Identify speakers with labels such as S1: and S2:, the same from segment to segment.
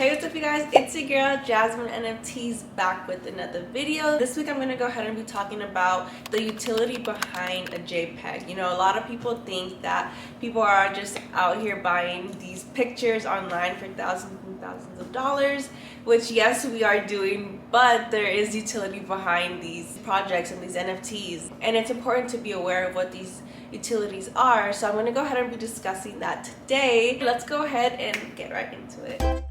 S1: Hey, what's up you guys? It's your girl Jasmine NFTs back with another video. This week I'm going to go ahead and be talking about the utility behind a JPEG. You know, a lot of people think that people are just out here buying these pictures online for thousands and thousands of dollars, which yes, we are doing, but there is utility behind these projects and these NFTs. And it's important to be aware of what these utilities are. So I'm going to go ahead and be discussing that today. Let's go ahead and get right into it.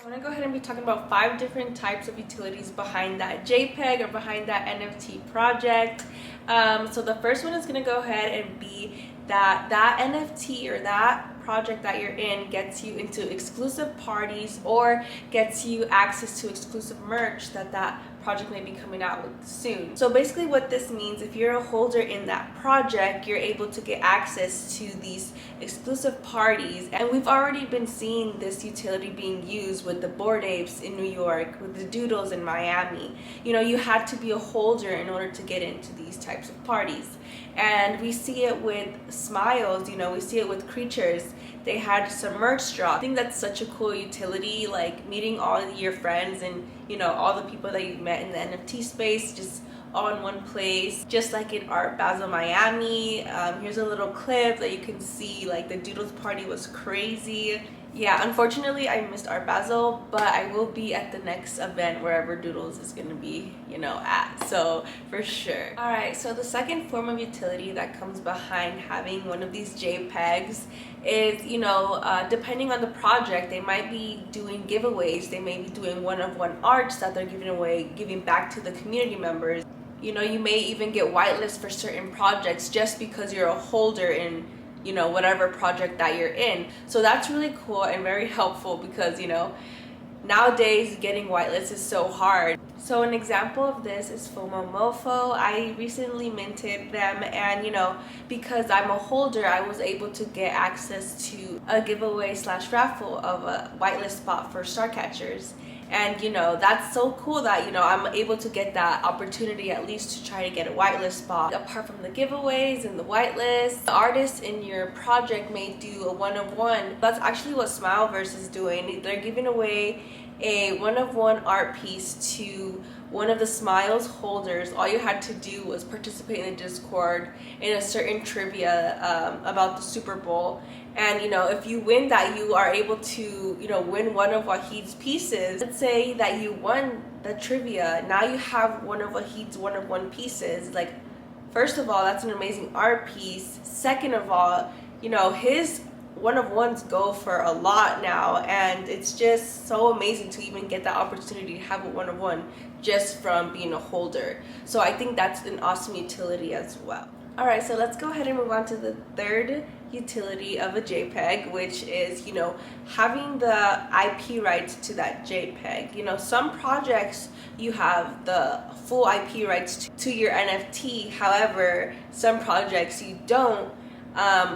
S1: I'm going to go ahead and be talking about 5 different types of utilities behind that JPEG or behind that NFT project. So the first one is going to go ahead and be that NFT or that project that you're in gets you into exclusive parties or gets you access to exclusive merch that project may be coming out with soon. So basically what this means, if you're a holder in that project, you're able to get access to these exclusive parties. And we've already been seeing this utility being used with the Bored Apes in New York, with the Doodles in Miami. You know, you had to be a holder in order to get into these types of parties. And we see it with Smiles, you know, we see it with Creatures. They had some merch drop. I think that's such a cool utility, like meeting all your friends and, you know, all the people that you've met in the NFT space just all in one place, just like in Art Basel Miami. Here's a little clip that you can see, like the Doodles party was crazy. Yeah, unfortunately I missed Art Basel, but I will be at the next event wherever Doodles is gonna be, you know, at, so for sure. Alright, so the second form of utility that comes behind having one of these JPEGs is, you know, depending on the project, they might be doing giveaways, they may be doing one-of-one arts that they're giving away, giving back to the community members. You know, you may even get whitelisted for certain projects just because you're a holder in, you know, whatever project that you're in. So that's really cool and very helpful because, you know, nowadays getting whitelisted is so hard. So an example of this is FOMO Mofo. I recently minted them, and you know, because I'm a holder, I was able to get access to a giveaway / raffle of a whitelist spot for star catchers. And you know, that's so cool that, you know, I'm able to get that opportunity at least to try to get a whitelist spot. Apart from the giveaways and the whitelist, the artists in your project may do a one-of-one. That's actually what Smileverse is doing. They're giving away a one-of-one art piece to one of the Smiles holders. All you had to do was participate in the Discord in a certain trivia about the Super Bowl. And you know, if you win that, you are able to, you know, win one of Wahid's pieces. Let's say that you won the trivia. Now you have one of Wahid's one-of-one pieces. Like, first of all, that's an amazing art piece. Second of all, you know, his one-of-ones go for a lot now, and it's just so amazing to even get that opportunity to have a one-of-one just from being a holder. So I think that's an awesome utility as well. Alright, so let's go ahead and move on to the third utility of a JPEG, which is, you know, having the IP rights to that JPEG. You know, some projects you have the full IP rights to your NFT, however, some projects you don't.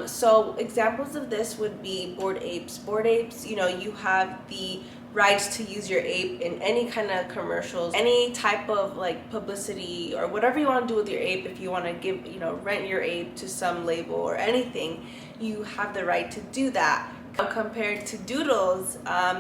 S1: So examples of this would be Bored Apes. Bored Apes, you know, you have the rights to use your ape in any kind of commercials, any type of like publicity or whatever you want to do with your ape. If you want to give, you know, rent your ape to some label or anything, you have the right to do that. Compared to Doodles,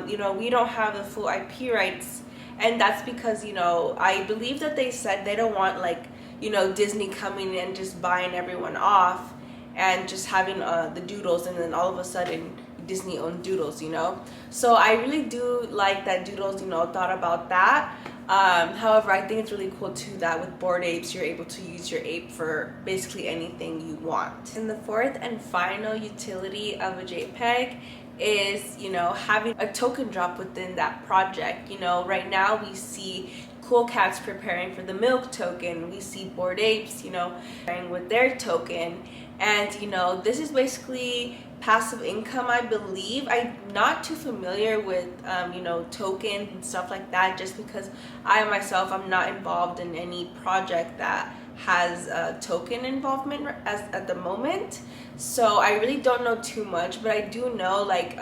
S1: you know, we don't have the full IP rights, and that's because, you know, I believe that they said they don't want, like, you know, Disney coming and just buying everyone off and just having the Doodles, and then all of a sudden Disney owned Doodles, you know. So I really do like that Doodles, you know, thought about that. However, I think it's really cool too that with Bored Apes you're able to use your ape for basically anything you want. And the fourth and final utility of a JPEG is, you know, having a token drop within that project. You know, right now we see Cool Cats preparing for the Milk token. We see Bored Apes, you know, preparing with their token. And you know, this is basically passive income, I believe. I'm not too familiar with you know, tokens and stuff like that, just because I myself, I'm not involved in any project that has token involvement at the moment. So I really don't know too much, but I do know like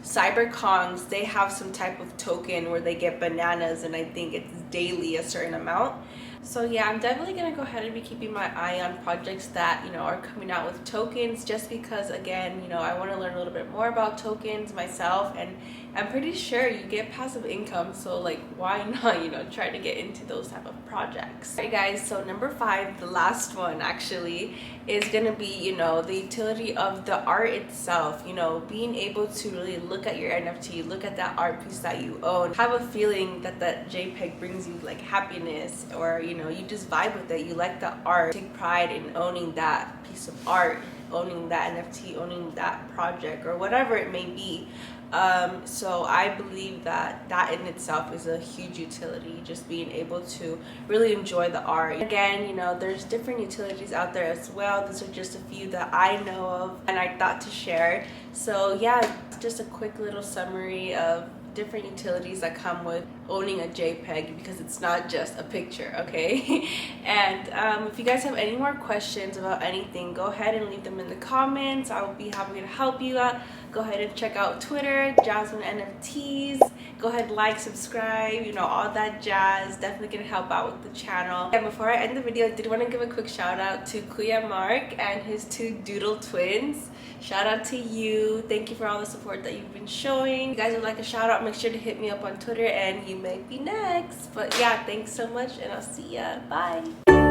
S1: CyberCons, they have some type of token where they get bananas, and I think it's daily a certain amount. So yeah, I'm definitely gonna go ahead and be keeping my eye on projects that, you know, are coming out with tokens, just because again, you know, I want to learn a little bit more about tokens myself, and I'm pretty sure you get passive income, so like why not, you know, try to get into those type of projects. Alright guys, so number 5, the last one actually, is gonna be, you know, the utility of the art itself. You know, being able to really look at your NFT, look at that art piece that you own, have a feeling that that JPEG brings you like happiness, or you know, you just vibe with it, you like the art, take pride in owning that piece of art, owning that NFT, owning that project, or whatever it may be. So I believe that that in itself is a huge utility, just being able to really enjoy the art. Again, you know, there's different utilities out there as well. These are just a few that I know of and I thought to share. So yeah, just a quick little summary of different utilities that come with owning a JPEG, because it's not just a picture, okay? And if you guys have any more questions about anything, go ahead and leave them in the comments. I will be happy to help you out. Go ahead and check out Twitter, Jasmine NFTs. Go ahead, like, subscribe, you know, all that jazz. Definitely gonna help out with the channel. And before I end the video, I did want to give a quick shout out to Kuya Mark and his 2 doodle twins. Shout out to you. Thank you for all the support that you've been showing. If you guys would like a shout out, make sure to hit me up on Twitter and you may be next. But yeah, thanks so much and I'll see ya. Bye.